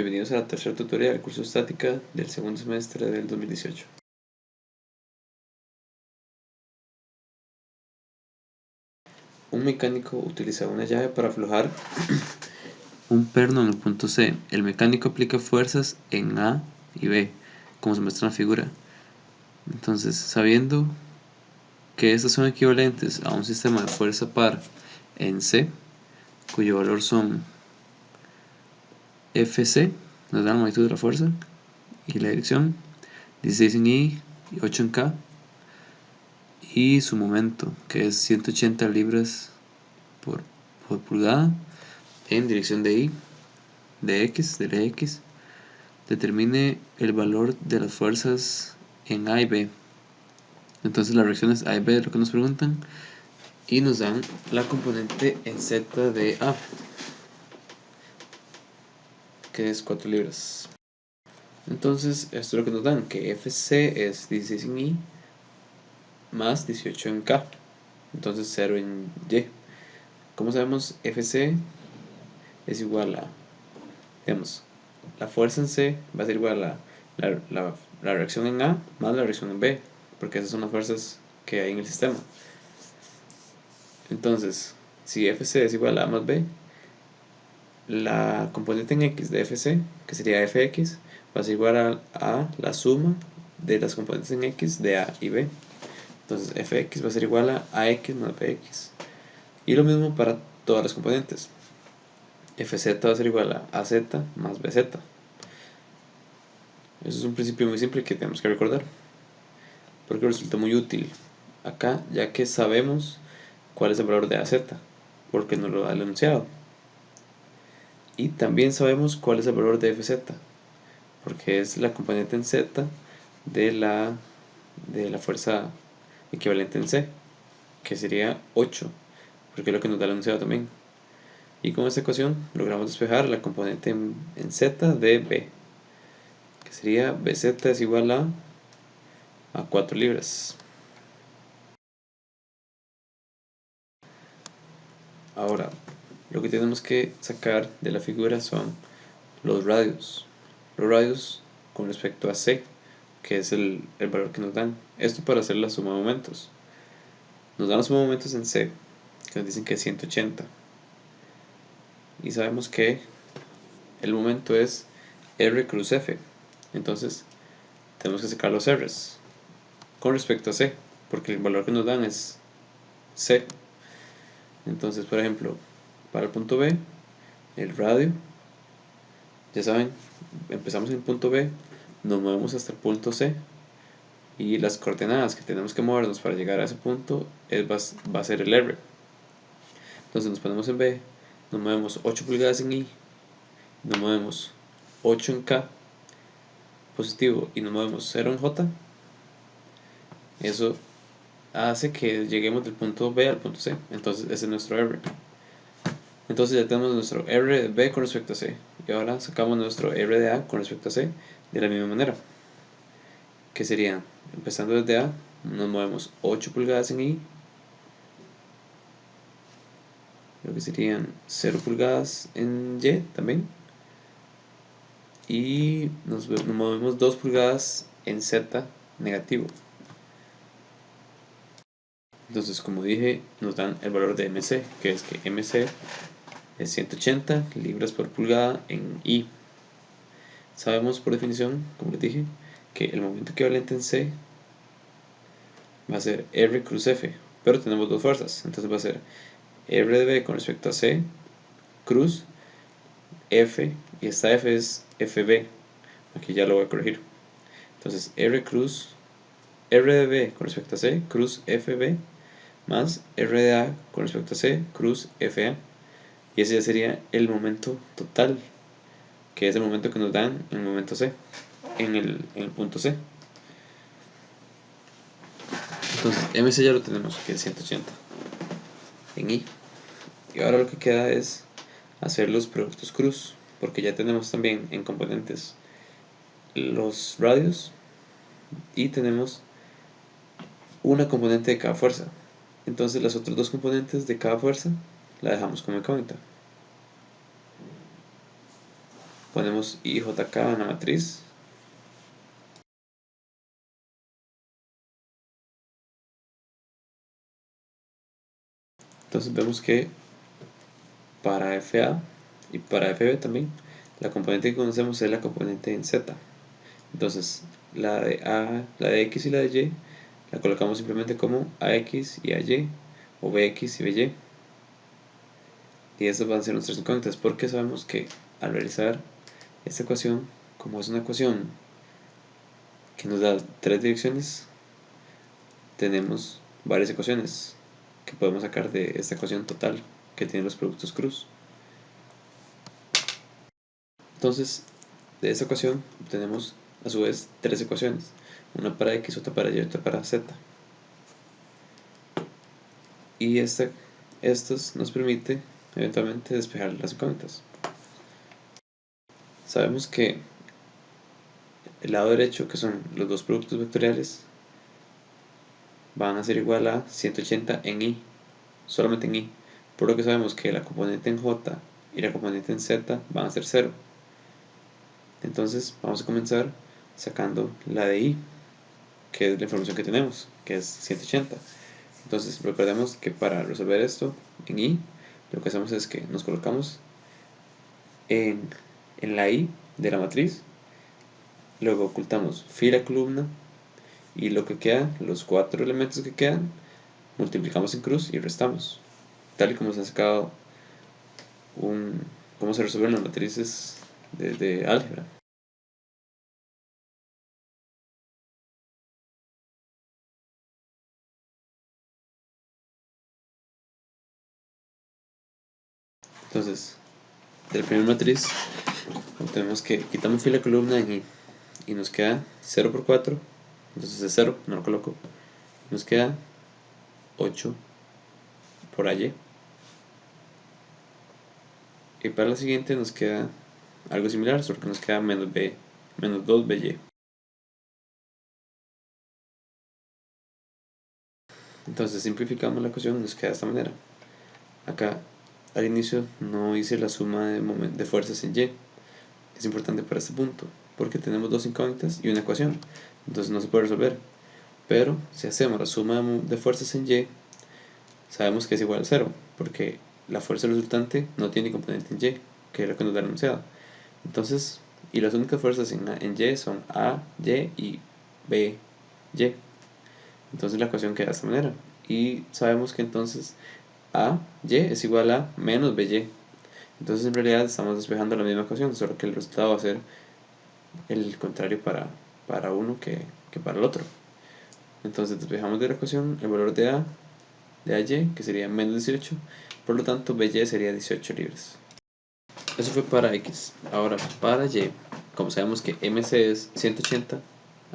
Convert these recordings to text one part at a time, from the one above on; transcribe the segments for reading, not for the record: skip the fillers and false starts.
bienvenidos a la tercera tutoría del curso estática del segundo semestre del 2018. Un mecánico utiliza una llave para aflojar un perno en el punto C. El mecánico aplica fuerzas en A y B, como se muestra en la figura. Entonces, sabiendo que estas son equivalentes a un sistema de fuerza par en C, cuyo valor son Fc, nos da la magnitud de la fuerza y la dirección, 16 en I y 8 en K, y su momento, que es 180 libras por pulgada en dirección de I, de X, del eje X, determine el valor de las fuerzas en A y B. Entonces las reacciones A y B es lo que nos preguntan y nos dan la componente en Z de A, que es 4 libras. Entonces esto es lo que nos dan, que Fc es 16 en I más 18 en K, entonces 0 en Y. Como sabemos, Fc es igual a, digamos, la fuerza en C va a ser igual a la reacción en A más la reacción en B, porque esas son las fuerzas que hay en el sistema. Entonces, si Fc es igual a A más B, la componente en X de Fc, que sería Fx, va a ser igual a la suma de las componentes en X de A y B. Entonces Fx va a ser igual a AX más Bx. Y lo mismo para todas las componentes. Fz va a ser igual a AZ más Bz. Eso es un principio muy simple que tenemos que recordar, porque resulta muy útil acá, ya que sabemos cuál es el valor de AZ, porque nos lo da el enunciado. Y también sabemos cuál es el valor de Fz, porque es la componente en Z de la fuerza equivalente en C, que sería 8, porque es lo que nos da el enunciado también. Y con esta ecuación logramos despejar la componente en Z de B, que sería Bz es igual a 4 libras. Ahora, lo que tenemos que sacar de la figura son los radios. Los radios con respecto a C, que es el valor que nos dan. Esto para hacer la suma de momentos. Nos dan la suma de momentos en C, que nos dicen que es 180. Y sabemos que el momento es R cruz F. Entonces, tenemos que sacar los R's con respecto a C, porque el valor que nos dan es C. Entonces, por ejemplo, para el punto B, el radio, ya saben, empezamos en el punto B, nos movemos hasta el punto C, y las coordenadas que tenemos que movernos para llegar a ese punto va a ser el R. Entonces nos ponemos en B, nos movemos 8 pulgadas en I, nos movemos 8 en K positivo y nos movemos 0 en J. Eso hace que lleguemos del punto B al punto C. Entonces ese es nuestro R. Entonces ya tenemos nuestro R de B con respecto a C, y ahora sacamos nuestro R de A con respecto a C de la misma manera, que sería, empezando desde A, nos movemos 8 pulgadas en I, lo que serían 0 pulgadas en Y también, y nos movemos 2 pulgadas en Z negativo. Entonces, como dije, nos dan el valor de MC, que es que MC es 180 libras por pulgada en I. Sabemos por definición, como les dije, que el momento equivalente en C va a ser R cruz F, pero tenemos dos fuerzas, entonces va a ser R de B con respecto a C cruz F, y esta F es FB, aquí ya lo voy a corregir. Entonces R de B con respecto a C cruz FB más R de A con respecto a C cruz FA, y ese ya sería el momento total, que es el momento que nos dan en el momento C, en el punto C. Entonces MC ya lo tenemos, que es 180 en I, y ahora lo que queda es hacer los productos cruz, porque ya tenemos también en componentes los radios y tenemos una componente de cada fuerza. Entonces las otras dos componentes de cada fuerza la dejamos como incógnita. ponemos IJK en la matriz. Entonces vemos que para FA y para FB también, la componente que conocemos es la componente en Z. Entonces la de X y la de Y la colocamos simplemente como AX y AY, o BX y BY. Y estas van a ser nuestras incógnitas, porque sabemos que al realizar esta ecuación, como es una ecuación que nos da tres direcciones, tenemos varias ecuaciones que podemos sacar de esta ecuación total que tiene los productos cruz. Entonces, de esta ecuación obtenemos a su vez tres ecuaciones, una para X, otra para Y, otra para Z. Y estos nos permite eventualmente despejar las incógnitas. Sabemos que el lado derecho, que son los dos productos vectoriales, van a ser igual a 180 en Y, solamente en Y, por lo que sabemos que la componente en J y la componente en Z van a ser 0. Entonces vamos a comenzar sacando la de Y, que es la información que tenemos, que es 180. Entonces recordemos que para resolver esto en Y, lo que hacemos es que nos colocamos en la Y de la matriz, luego ocultamos fila columna, y lo que queda, los cuatro elementos que quedan, multiplicamos en cruz y restamos, tal y como se ha sacado cómo se resuelven las matrices de álgebra. Entonces, de la primera matriz obtenemos que quitamos fila columna en Y nos queda 0 por 4, entonces es 0, no lo coloco, nos queda 8 por AY. Y para la siguiente nos queda algo similar, solo que nos queda menos 2BY. Entonces simplificamos la ecuación y nos queda de esta manera. Acá al inicio no hice la suma de fuerzas en Y. Es importante para este punto, porque tenemos dos incógnitas y una ecuación, entonces no se puede resolver. Pero si hacemos la suma de fuerzas en Y, sabemos que es igual a 0, porque la fuerza resultante no tiene componente en Y, que es lo que nos da el enunciado. Entonces, y las únicas fuerzas en Y son A, Y y B, Y. Entonces la ecuación queda de esta manera. Y sabemos que entonces A, Y es igual a menos BY. Entonces en realidad estamos despejando la misma ecuación, solo que el resultado va a ser el contrario para uno que para el otro. Entonces despejamos de la ecuación el valor de A, de AY, que sería menos 18, por lo tanto BY sería 18 libras. Eso fue para X. Ahora para Y, como sabemos que MC es 180,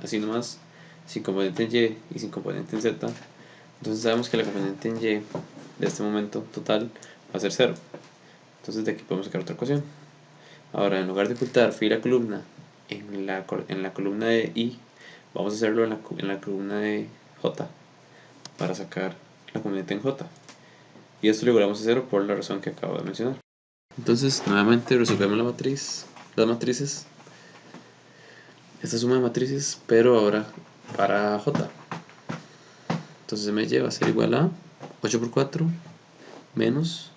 así nomás, sin componente en Y y sin componente en Z, entonces sabemos que la componente en Y de este momento total va a ser 0. Entonces de aquí podemos sacar otra ecuación. Ahora, en lugar de ocultar fila columna en la columna de Y, vamos a hacerlo en la columna de J, para sacar la componente en J. Y esto lo igualamos a 0 por la razón que acabo de mencionar. Entonces, nuevamente resolvemos las matrices, esta suma de matrices, pero ahora para J. Entonces MY va a ser igual a 8 por 4 menos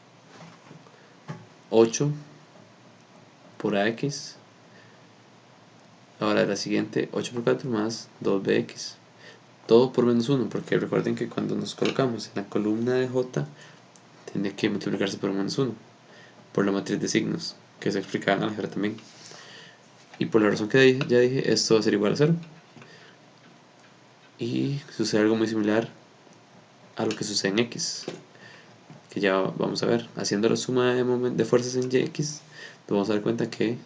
8 por AX. Ahora la siguiente, 8 por 4 más 2BX. Todo por menos 1, porque recuerden que cuando nos colocamos en la columna de J, tiene que multiplicarse por menos 1, por la matriz de signos, que se explicaba en álgebra también. Y por la razón que ya dije, esto va a ser igual a 0. Y sucede algo muy similar a lo que sucede en X, que ya vamos a ver. Haciendo la suma de fuerzas en YX, nos vamos a dar cuenta que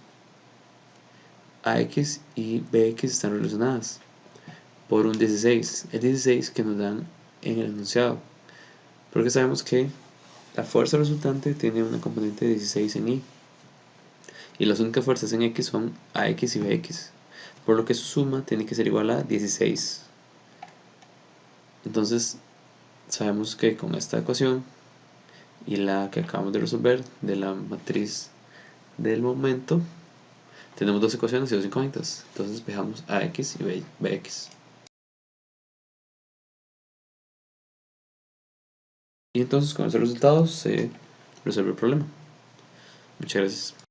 AX y BX están relacionadas por un 16, el 16 que nos dan en el enunciado, porque sabemos que la fuerza resultante tiene una componente de 16 en Y, y las únicas fuerzas en X son AX y BX, por lo que su suma tiene que ser igual a 16. Entonces sabemos que con esta ecuación y la que acabamos de resolver de la matriz del momento, tenemos dos ecuaciones y dos incógnitas. Entonces despejamos ax y bx. Y entonces con esos resultados se resuelve el problema. Muchas gracias.